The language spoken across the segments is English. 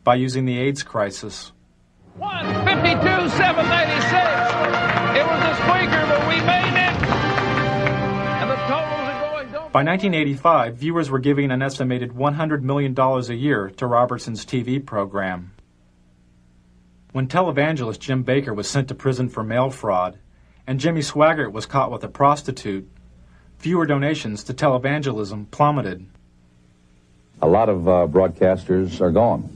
by using the AIDS crisis. 152,786. It was a squeaker, but we made it. And the totals are going. By 1985, viewers were giving an estimated $100 million a year to Robertson's TV program. When televangelist Jim Bakker was sent to prison for mail fraud, and Jimmy Swaggart was caught with a prostitute, viewer donations to televangelism plummeted. A lot of broadcasters are gone.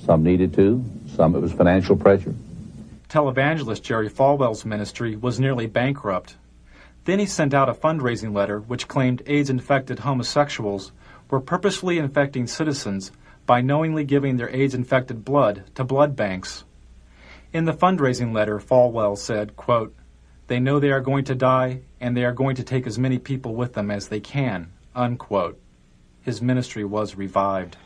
Some needed to, some it was financial pressure. Televangelist Jerry Falwell's ministry was nearly bankrupt. Then he sent out a fundraising letter which claimed AIDS-infected homosexuals were purposefully infecting citizens by knowingly giving their AIDS-infected blood to blood banks. In the fundraising letter, Falwell said, quote, "They know they are going to die, and they are going to take as many people with them as they can," unquote. His ministry was revived.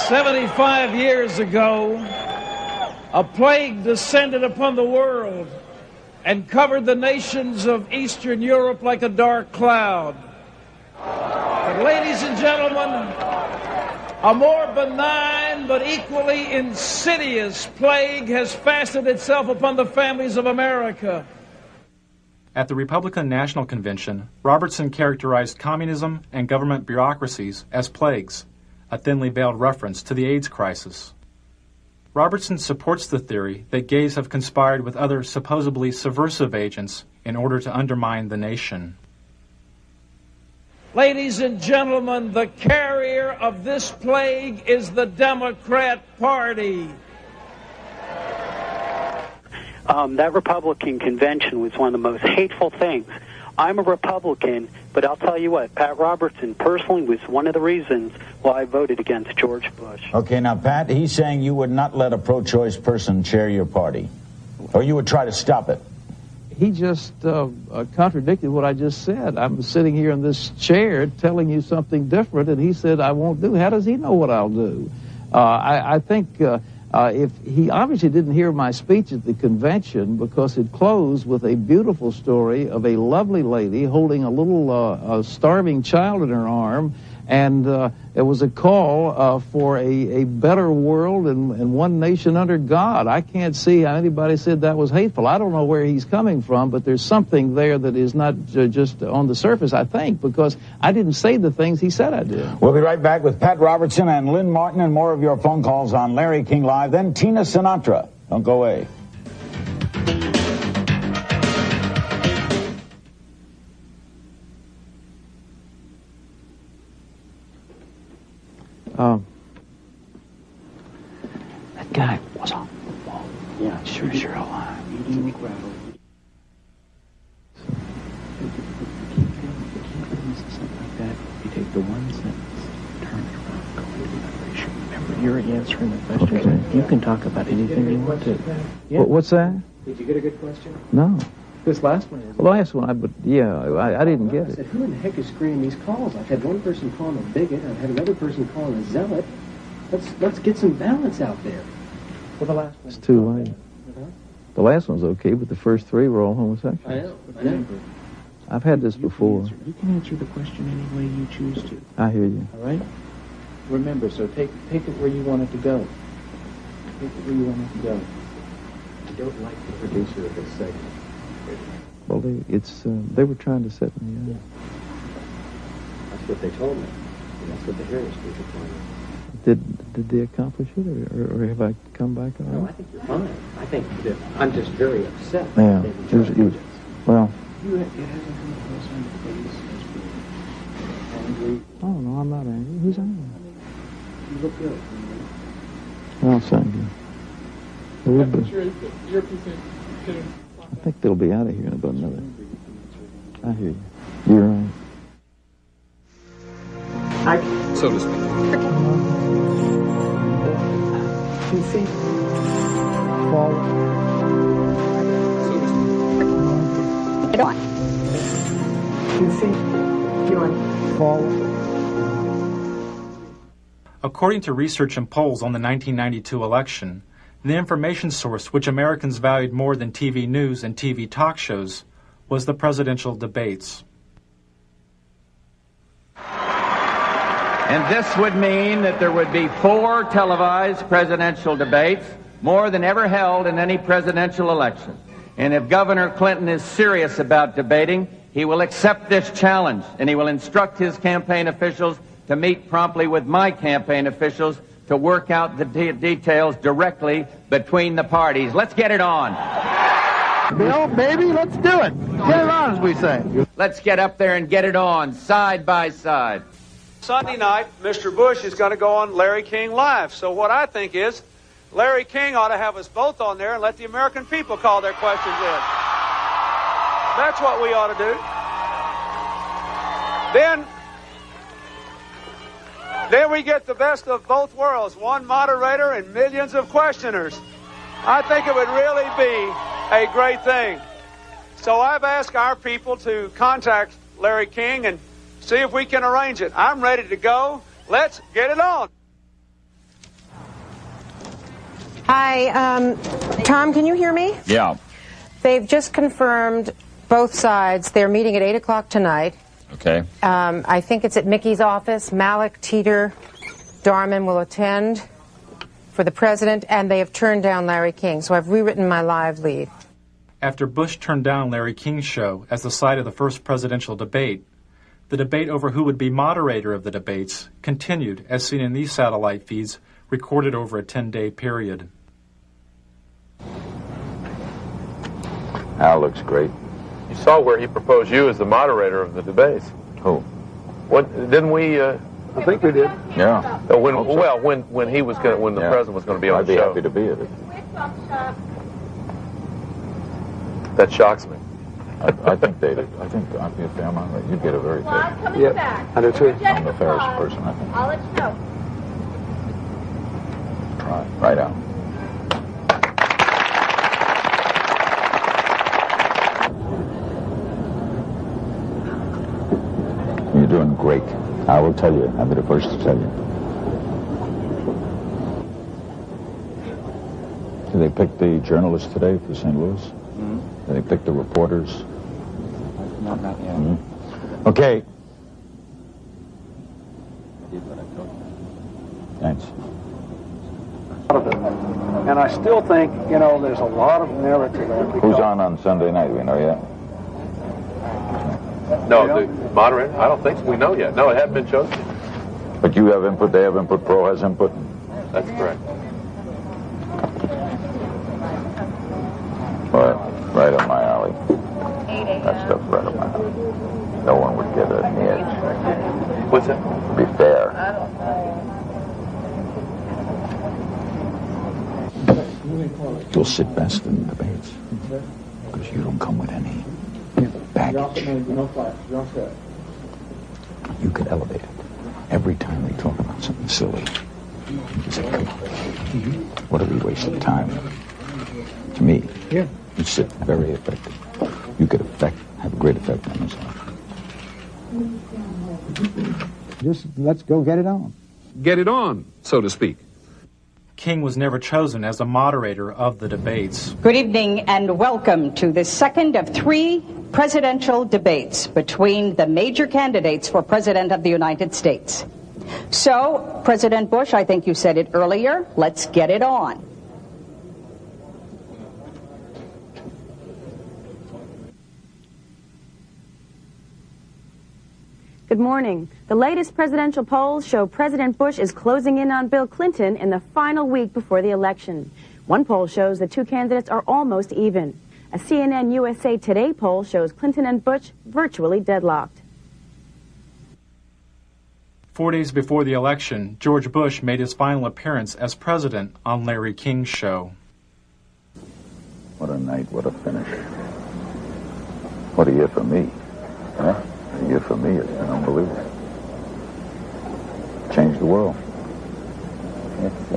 "75 years ago, a plague descended upon the world and covered the nations of Eastern Europe like a dark cloud. But ladies and gentlemen, a more benign but equally insidious plague has fastened itself upon the families of America." At the Republican National Convention, Robertson characterized communism and government bureaucracies as plagues, a thinly veiled reference to the AIDS crisis. Robertson supports the theory that gays have conspired with other supposedly subversive agents in order to undermine the nation. Ladies and gentlemen, the carrier of this plague is the Democrat Party. That Republican convention was one of the most hateful things. I'm a Republican, but I'll tell you what, Pat Robertson personally was one of the reasons why I voted against George Bush. Okay, now, Pat, he's saying you would not let a pro-choice person chair your party, or you would try to stop it. He just contradicted what I just said. I'm sitting here in this chair telling you something different, and he said I won't do. How does he know what I'll do? I think if he obviously didn't hear my speech at the convention, because it closed with a beautiful story of a lovely lady holding a little starving child in her arm, and it was a call for a better world and one nation under God. I can't see how anybody said that was hateful. I don't know where he's coming from, but there's something there that is not just on the surface, I think, because I didn't say the things he said I did. We'll be right back with Pat Robertson and Lynn Martin and more of your phone calls on Larry King Live, then Tina Sinatra. Don't go away. That guy was on the wall. Yeah, sure alive. Eating gravel. Something like that. You take the one sentence, turn it around, go into another issue. Remember, you're answering the questions. Okay. You can talk about anything you want to. Yeah. What's that? Did you get a good question? No. This last one is. Well, the last one, I didn't get I it. said, who in the heck is screening these calls? I've had one person call him a bigot. I've had another person call him a zealot. Let's get some balance out there. Well, the last one. It's too late. The last one's okay, but the first three were all homosexuals. I know. I've had this before. You can answer the question any way you choose to. I hear you. All right? Remember, so take it where you want it to go. Take it where you want it to go. I don't like the producer of this segment. Well, they were trying to set me up. Yeah. That's what they told me. And that's what the Harris people told me. Did they accomplish it, or have I come back on? No, I think you're fine. I think that I'm just very upset. Yeah. Well. It hasn't come across on your face as being angry. Oh no, I'm not angry. Who's angry? You look good. Well, thank you. I think they'll be out of here in about another. I hear you. You're right. So to speak. 2 feet. Forward. So to speak. Get on. 2 feet. Get on. Forward. According to research and polls on the 1992 election, the information source which Americans valued more than TV news and TV talk shows was the presidential debates. And this would mean that there would be 4 televised presidential debates, more than ever held in any presidential election. And if Governor Clinton is serious about debating, he will accept this challenge, and he will instruct his campaign officials to meet promptly with my campaign officials to work out the details directly between the parties. Let's get it on. Bill, baby, let's do it. Get it on, as we say. Let's get up there and get it on, side by side. Sunday night, Mr. Bush is going to go on Larry King Live. So what I think is, Larry King ought to have us both on there and let the American people call their questions in. That's what we ought to do. Then we get the best of both worlds, one moderator and millions of questioners. I think it would really be a great thing. So I've asked our people to contact Larry King and see if we can arrange it. I'm ready to go. Let's get it on. Hi, Tom, can you hear me? Yeah. They've just confirmed both sides. They're meeting at 8 o'clock tonight. Okay. I think it's at Mickey's office. Malik, Teeter, Darman will attend for the president, and they have turned down Larry King. So I've rewritten my live lead. After Bush turned down Larry King's show as the site of the first presidential debate, the debate over who would be moderator of the debates continued, as seen in these satellite feeds recorded over a 10-day period. Al looks great. You saw where he proposed you as the moderator of the debates. Who? What didn't we? I think we did. Yeah. When he was going, when the president was going to be on the show. I'd be happy to be at it. That shocks me. I think I'd be a fair moderator. You'd get a very fair. Yeah, I do too. I'm the fairest person, I think. I'll let you know. Right out. You're doing great. I will tell you. I'll be the first to tell you. Did they pick the journalists today for St. Louis? Mm-hmm. Did they pick the reporters? Not yet. Mm-hmm. Okay. Thanks. And I still think, there's a lot of narrative there. Who's on Sunday night? Do we know yet? No, the moderator? I don't think so. We know yet. No, it hasn't been chosen. But you have input, they have input, Pro has input? That's correct. Well, right up my alley. That stuff's right up my alley. No one would get an edge. What's that? Be fair. You'll sit best in the debates because you don't come with any baggage. You could elevate it. Every time they talk about something silly, you say, come on. What are we wasting time? To me, you sit very effective. You could have a great effect on yourself. Just let's go get it on. Get it on, so to speak. King was never chosen as the moderator of the debates. Good evening and welcome to the second of 3 presidential debates between the major candidates for President of the United States. So, President Bush, I think you said it earlier, let's get it on. Good morning. The latest presidential polls show President Bush is closing in on Bill Clinton in the final week before the election. One poll shows the 2 candidates are almost even. A CNN USA Today poll shows Clinton and Bush virtually deadlocked. 4 days before the election, George Bush made his final appearance as president on Larry King's show. What a night, what a finish. What a year for me. Huh? A year for me has been unbelievable. Changed the world. It's